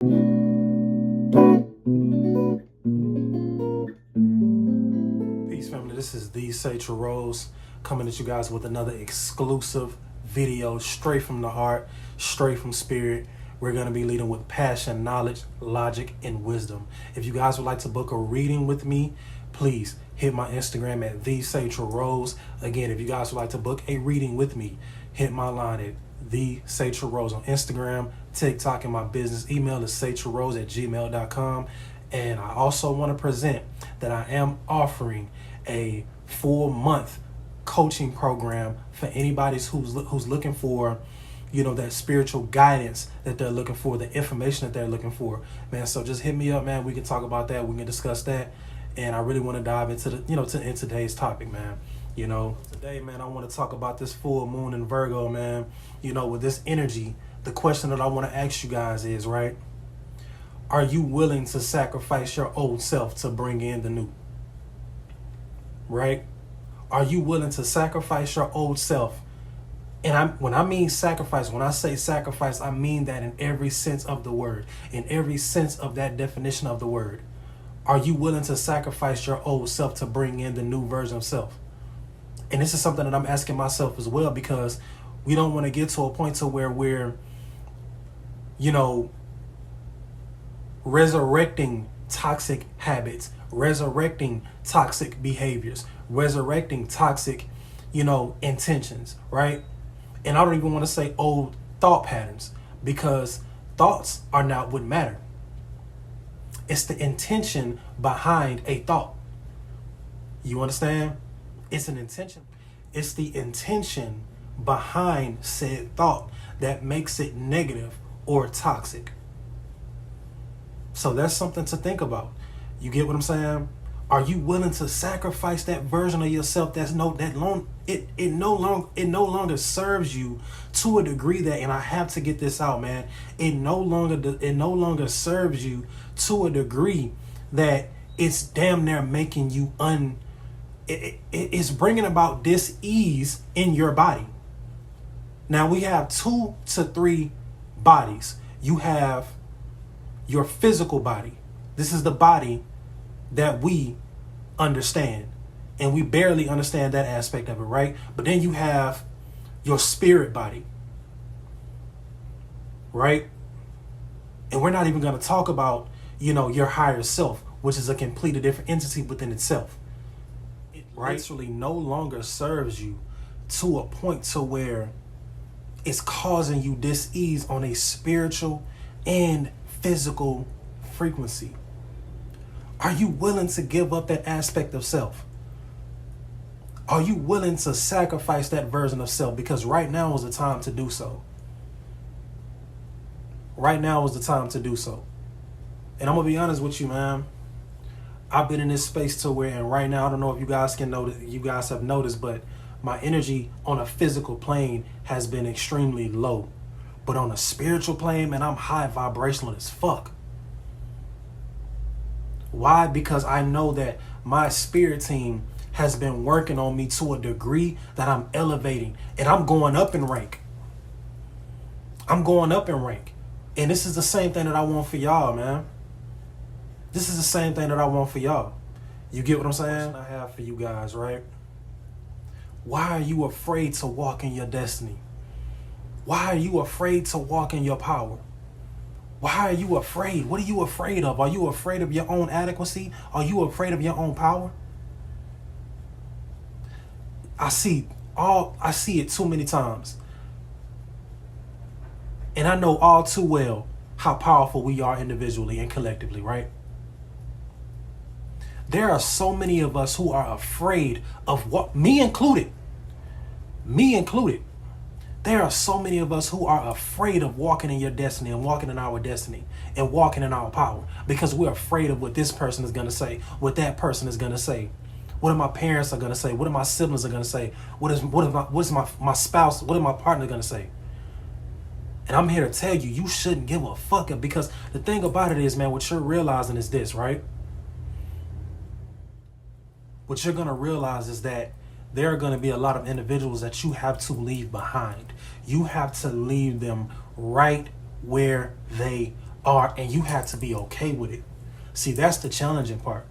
Peace, family. This is the Satrilrose coming at you guys with another exclusive video straight from the heart, straight from spirit. We're going to be leading with passion, knowledge, logic, and wisdom. If you guys would like to book a reading with me, please hit my Instagram at the Satrilrose. Again, if you guys would like to book a reading with me, hit my line at the Satrilrose on Instagram, TikTok, and my business email is satrilrose@gmail.com. And I also want to present that I am offering a full month coaching program for anybody who's looking for, that spiritual guidance that they're looking for, the information that they're looking for, man. So just hit me up, man. We can talk about that. We can discuss that. And I really want to dive into in today's topic, man. Today, man, I want to talk about this full moon in Virgo, man. With this energy, the question that I want to ask you guys is, right? Are you willing to sacrifice your old self to bring in the new? Right? Are you willing to sacrifice your old self? And when I mean sacrifice, when I say sacrifice, I mean that in every sense of the word, in every sense of that definition of the word. Are you willing to sacrifice your old self to bring in the new version of self? And this is something that I'm asking myself as well, because we don't want to get to a point to where we're, resurrecting toxic habits, resurrecting toxic behaviors, resurrecting toxic, intentions, right? And I don't even want to say old thought patterns, because thoughts are not what matter. It's the intention behind a thought. You understand? It's an intention. It's the intention behind said thought that makes it negative or toxic. So that's something to think about. You get what I'm saying? Are you willing to sacrifice that version of yourself it no longer serves you to a degree that, and I have to get this out, man. It no longer serves you to a degree that it's damn near making you it's bringing about dis-ease in your body. Now we have 2 to 3 bodies. You have your physical body. This is the body that we understand, and we barely understand that aspect of it, right? But then you have your spirit body, right? And we're not even going to talk about, your higher self, which is a completely different entity within itself. It literally no longer serves you to a point to where it's causing you dis-ease on a spiritual and physical frequency. Are you willing to give up that aspect of self? Are you willing to sacrifice that version of self? Because right now is the time to do so. Right now is the time to do so. And I'm going to be honest with you, man. I've been in this space to where, and right now, I don't know if you guys have noticed, but my energy on a physical plane has been extremely low. But on a spiritual plane, man, I'm high vibrational as fuck. Why? Because I know that my spirit team has been working on me to a degree that I'm elevating, and I'm going up in rank. I'm going up in rank. And this is the same thing that I want for y'all, man. This is the same thing that I want for y'all. You get what I'm saying? I have for you guys, right? Why are you afraid to walk in your destiny? Why are you afraid to walk in your power? Why are you afraid? What are you afraid of? Are you afraid of your own adequacy? Are you afraid of your own power? I see it too many times. And I know all too well how powerful we are individually and collectively, right? There are so many of us who are afraid of what, me included. There are so many of us who are afraid of walking in your destiny and walking in our destiny and walking in our power, because we're afraid of what this person is going to say, what that person is going to say, what my parents are going to say, what my siblings are going to say, what is my spouse, what is my partner going to say. And I'm here to tell you, you shouldn't give a fuck, because the thing about it is, man, what you're realizing is this, right? What you're going to realize is that there are going to be a lot of individuals that you have to leave behind. You have to leave them right where they are, and you have to be okay with it. See, that's the challenging part.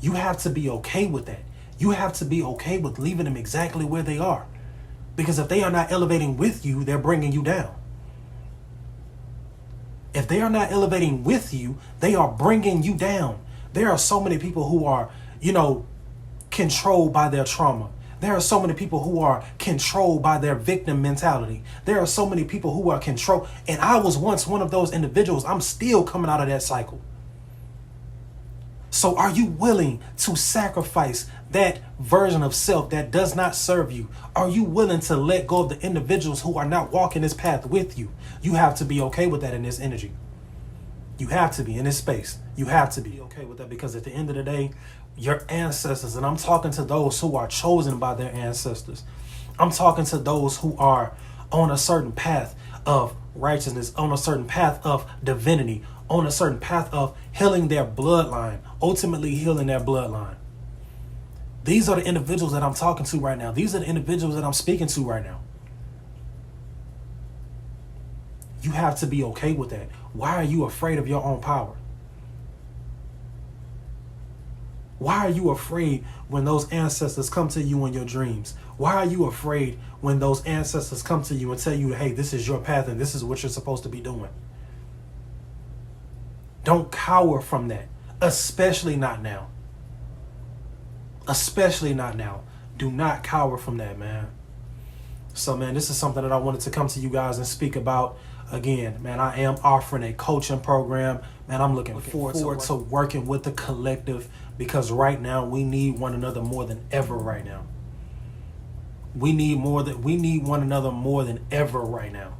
You have to be okay with that. You have to be okay with leaving them exactly where they are. Because if they are not elevating with you, they're bringing you down. If they are not elevating with you, they are bringing you down. There are so many people who are, controlled by their trauma. There are so many people who are controlled by their victim mentality. There are so many people who are controlled. And I was once one of those individuals. I'm still coming out of that cycle. So are you willing to sacrifice that version of self that does not serve you? Are you willing to let go of the individuals who are not walking this path with you? You have to be okay with that in this energy. You have to be in this space. You have to be okay with that, because at the end of the day, your ancestors, and I'm talking to those who are chosen by their ancestors. I'm talking to those who are on a certain path of righteousness, on a certain path of divinity, on a certain path of healing their bloodline, ultimately healing their bloodline. These are the individuals that I'm talking to right now. These are the individuals that I'm speaking to right now. You have to be okay with that. Why are you afraid of your own power? Why are you afraid when those ancestors come to you in your dreams? Why are you afraid when those ancestors come to you and tell you, hey, this is your path and this is what you're supposed to be doing? Don't cower from that, especially not now. Especially not now. Do not cower from that, man. So, man, this is something that I wanted to come to you guys and speak about. Again, man, I am offering a coaching program. Man, I'm looking forward to working with the collective, because right now we need one another more than ever right now. We need one another more than ever right now.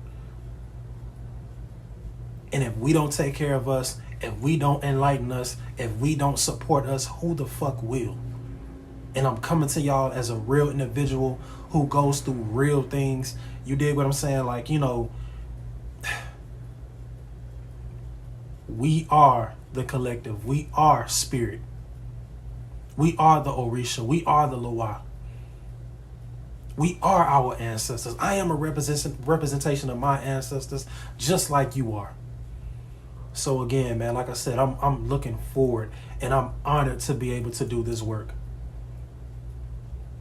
And if we don't take care of us, if we don't enlighten us, if we don't support us, who the fuck will? And I'm coming to y'all as a real individual who goes through real things. You dig what I'm saying? Like, we are the collective. We are spirit. We are the Orisha. We are the Loa. We are our ancestors. I am a representation of my ancestors, just like you are. So again, man, like I said, I'm looking forward, and I'm honored to be able to do this work.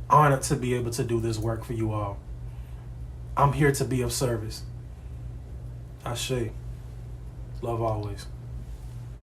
Honored to be able to do this work for you all. I'm here to be of service. Ashe. Love always.